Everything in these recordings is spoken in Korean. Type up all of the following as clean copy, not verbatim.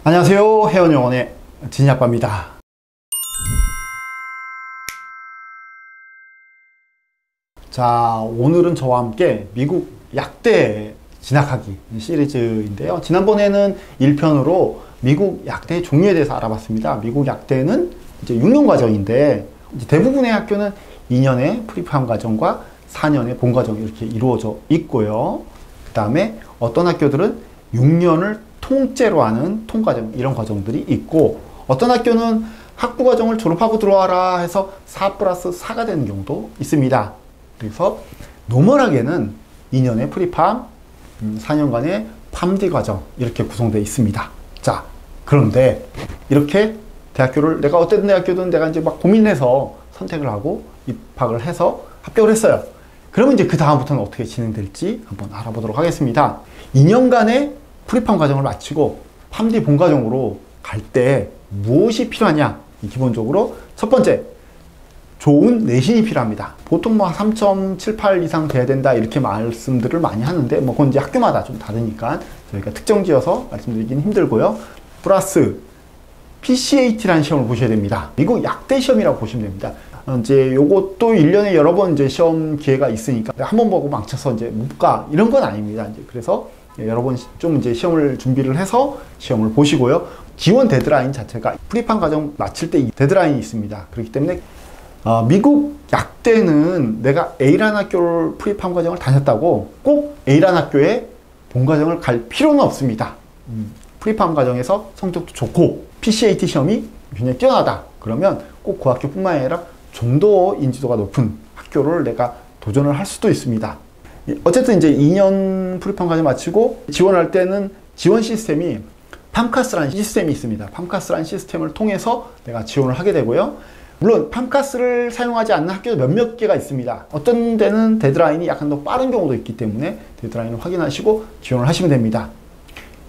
안녕하세요. 혜원영원의 진이아빠입니다. 자, 오늘은 저와 함께 미국 약대 진학하기 시리즈인데요. 지난번에는 1편으로 미국 약대 종류에 대해서 알아봤습니다. 미국 약대는 이제 6년 과정인데 이제 대부분의 학교는 2년의 프리팜 과정과 4년의 본 과정이 이렇게 이루어져 있고요. 그 다음에 어떤 학교들은 6년을 통째로 하는 통과정, 이런 과정들이 있고, 어떤 학교는 학부 과정을 졸업하고 들어와라 해서 4+4가 되는 경우도 있습니다. 그래서 노멀하게는 2년의 프리팜, 4년간의 팜디 과정, 이렇게 구성되어 있습니다. 자, 그런데 이렇게 대학교를 내가 어떤 대학교든 내가 이제 막 고민해서 선택을 하고 입학을 해서 합격을 했어요. 그러면 이제 그 다음부터는 어떻게 진행될지 한번 알아보도록 하겠습니다. 2년간의 프리팜 과정을 마치고 팜디 본과정으로 갈 때 무엇이 필요하냐? 기본적으로 첫 번째, 좋은 내신이 필요합니다. 보통 뭐 3.78 이상 돼야 된다 이렇게 말씀들을 많이 하는데 뭐 그건 이제 학교마다 좀 다르니까 저희가 특정 지어서 말씀드리긴 힘들고요. 플러스 PCAT라는 시험을 보셔야 됩니다. 미국 약대 시험이라고 보시면 됩니다. 이제 요것도 1년에 여러 번 이제 시험 기회가 있으니까 한 번 보고 망쳐서 이제 못 가 이런 건 아닙니다. 이제 그래서 여러 번 좀 이제 시험을 준비를 해서 시험을 보시고요. 지원 데드라인 자체가 프리팜 과정 마칠 때 이 데드라인이 있습니다. 그렇기 때문에 미국 약대는 내가 A라는 학교를 프리팜 과정을 다녔다고 꼭 A라는 학교에 본 과정을 갈 필요는 없습니다. 프리팜 과정에서 성적도 좋고 PCAT 시험이 굉장히 뛰어나다. 그러면 꼭 그 학교뿐만 아니라 좀 더 인지도가 높은 학교를 내가 도전을 할 수도 있습니다. 어쨌든 이제 2년 프리팜 과정 마치고 지원할 때는 지원 시스템이 팜카스라는 시스템이 있습니다. 팜카스라는 시스템을 통해서 내가 지원을 하게 되고요. 물론 팜카스를 사용하지 않는 학교도 몇몇 개가 있습니다. 어떤 데는 데드라인이 약간 더 빠른 경우도 있기 때문에 데드라인을 확인하시고 지원을 하시면 됩니다.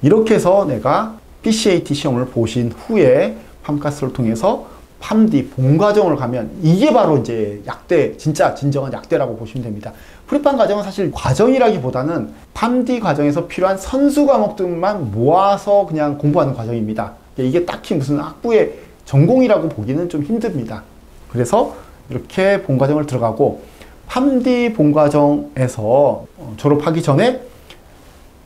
이렇게 해서 내가 PCAT 시험을 보신 후에 팜카스를 통해서 팜디 본과정을 가면 이게 바로 이제 약대, 진짜 진정한 약대라고 보시면 됩니다. 프리팜 과정은 사실 과정이라기보다는 팜디 과정에서 필요한 선수 과목들만 모아서 그냥 공부하는 과정입니다. 이게 딱히 무슨 학부의 전공이라고 보기는 좀 힘듭니다. 그래서 이렇게 본과정을 들어가고 팜디 본과정에서 졸업하기 전에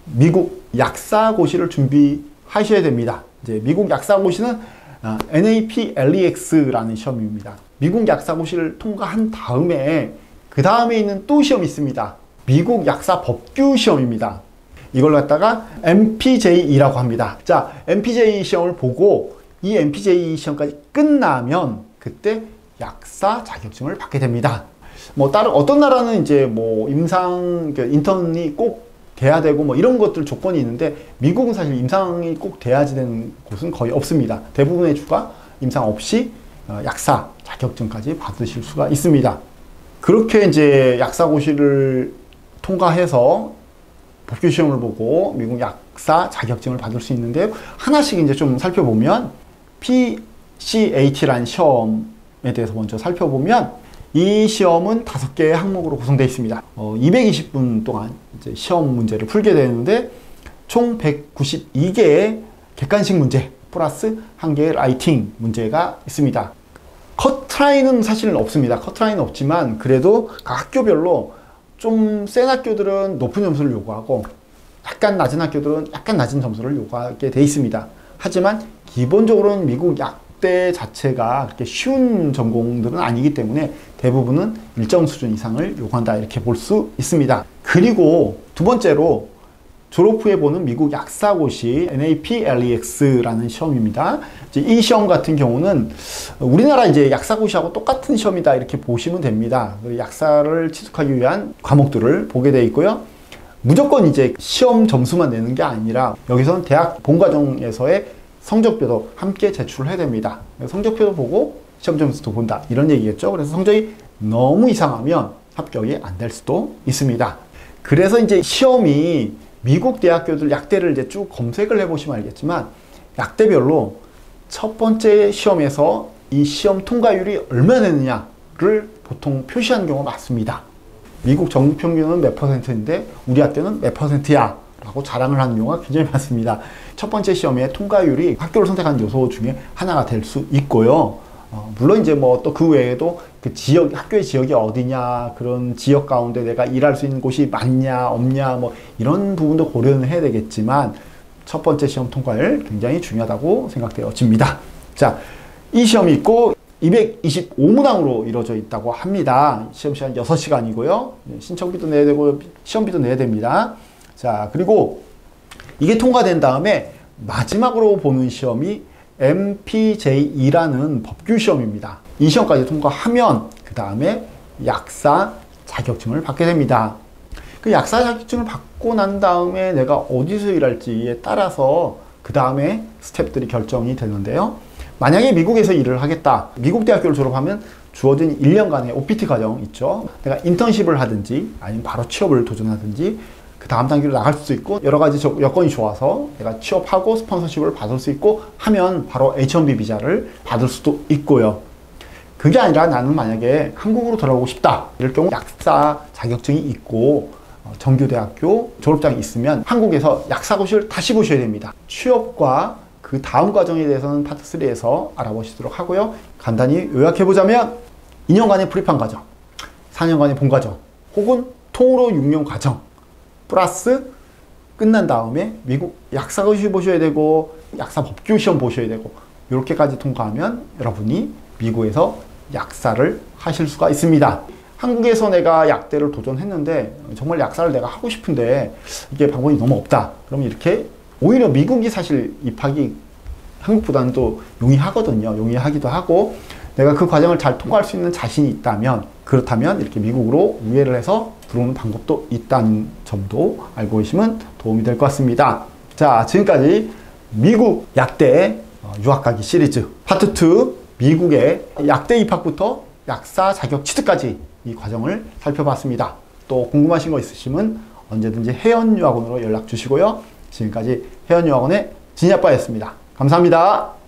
미국 약사고시를 준비하셔야 됩니다. 이제 미국 약사고시는 NAPLEX라는 시험입니다. 미국 약사고시를 통과한 다음에 그 다음에 있는 또 시험이 있습니다. 미국 약사 법규 시험입니다. 이걸 갖다가 MPJ라고 합니다. 자, MPJ 시험을 보고 이 MPJ 시험까지 끝나면 그때 약사 자격증을 받게 됩니다. 뭐 다른 어떤 나라는 이제 뭐 임상 인턴이 꼭 돼야 되고 뭐 이런 것들 조건이 있는데 미국은 사실 임상이 꼭 돼야지 되는 곳은 거의 없습니다. 대부분의 주가 임상 없이 약사 자격증까지 받으실 수가 있습니다. 그렇게 이제 약사고시를 통과해서 법규 시험을 보고 미국 약사 자격증을 받을 수 있는데 하나씩 이제 좀 살펴보면 PCAT라는 시험에 대해서 먼저 살펴보면 이 시험은 5개의 항목으로 구성되어 있습니다. 220분 동안 이제 시험 문제를 풀게 되는데 총 192개의 객관식 문제 플러스 1개의 라이팅 문제가 있습니다. 커트라인은 사실은 없습니다. 커트라인은 없지만 그래도 각 학교별로 좀 센 학교들은 높은 점수를 요구하고 약간 낮은 학교들은 약간 낮은 점수를 요구하게 되어 있습니다. 하지만 기본적으로는 미국 약대 자체가 그렇게 쉬운 전공들은 아니기 때문에 대부분은 일정 수준 이상을 요구한다 이렇게 볼 수 있습니다. 그리고 두 번째로 졸업 후에 보는 미국 약사고시 NAPLEX라는 시험입니다. 이제 이 시험 같은 경우는 우리나라 이제 약사고시하고 똑같은 시험이다 이렇게 보시면 됩니다. 약사를 취득하기 위한 과목들을 보게 되어 있고요. 무조건 이제 시험 점수만 내는 게 아니라 여기서는 대학 본과정에서의 성적표도 함께 제출을 해야 됩니다. 성적표도 보고 시험 점수도 본다 이런 얘기겠죠. 그래서 성적이 너무 이상하면 합격이 안 될 수도 있습니다. 그래서 이제 시험이 미국 대학교들 약대를 이제 쭉 검색을 해보시면 알겠지만 약대별로 첫 번째 시험에서 이 시험 통과율이 얼마나 되느냐를 보통 표시하는 경우가 많습니다. 미국 전국 평균은 몇 %인데 우리 학교는 몇 %야 라고 자랑을 하는 경우가 굉장히 많습니다. 첫 번째 시험의 통과율이 학교를 선택하는 요소 중에 하나가 될 수 있고요. 물론 이제 뭐 또 그 외에도 그 지역, 학교의 지역이 어디냐, 그런 지역 가운데 내가 일할 수 있는 곳이 많냐, 없냐, 뭐 이런 부분도 고려는 해야 되겠지만 첫 번째 시험 통과율 굉장히 중요하다고 생각되어집니다. 자, 이 시험이 있고 225문항으로 이루어져 있다고 합니다. 시험 시간 6시간이고요. 신청비도 내야 되고 시험비도 내야 됩니다. 자, 그리고 이게 통과된 다음에 마지막으로 보는 시험이 MPJ2라는 법규 시험입니다. 이 시험까지 통과하면 그 다음에 약사 자격증을 받게 됩니다. 그 약사 자격증을 받고 난 다음에 내가 어디서 일할지에 따라서 그 다음에 스텝들이 결정이 되는데요. 만약에 미국에서 일을 하겠다. 미국 대학교를 졸업하면 주어진 1년간의 OPT 과정 있죠. 내가 인턴십을 하든지 아니면 바로 취업을 도전하든지 그 다음 단계로 나갈 수도 있고 여러 가지 여건이 좋아서 내가 취업하고 스폰서십을 받을 수 있고 하면 바로 H-1B 비자를 받을 수도 있고요. 그게 아니라 나는 만약에 한국으로 돌아오고 싶다. 이럴 경우 약사 자격증이 있고 정규대학교 졸업장이 있으면 한국에서 약사고시를 다시 보셔야 됩니다. 취업과 그 다음 과정에 대해서는 파트 3에서 알아보시도록 하고요. 간단히 요약해보자면 2년간의 프리판 과정, 4년간의 본과정, 혹은 통으로 6년 과정 플러스 끝난 다음에 미국 약사고시 보셔야 되고 약사 법규 시험 보셔야 되고 이렇게까지 통과하면 여러분이 미국에서 약사를 하실 수가 있습니다. 한국에서 내가 약대를 도전했는데 정말 약사를 내가 하고 싶은데 이게 방법이 너무 없다. 그럼 이렇게 오히려 미국이 사실 입학이 한국보다는 또 용이하거든요. 용이하기도 하고 내가 그 과정을 잘 통과할 수 있는 자신이 있다면 그렇다면 이렇게 미국으로 우회를 해서 들어오는 방법도 있다는 점도 알고 계시면 도움이 될 것 같습니다. 자, 지금까지 미국 약대 유학가기 시리즈 파트 2 미국의 약대 입학부터 약사 자격 취득까지 이 과정을 살펴봤습니다. 또 궁금하신 거 있으시면 언제든지 혜연유학원으로 연락 주시고요. 지금까지 혜연유학원의 진이아빠였습니다. 감사합니다.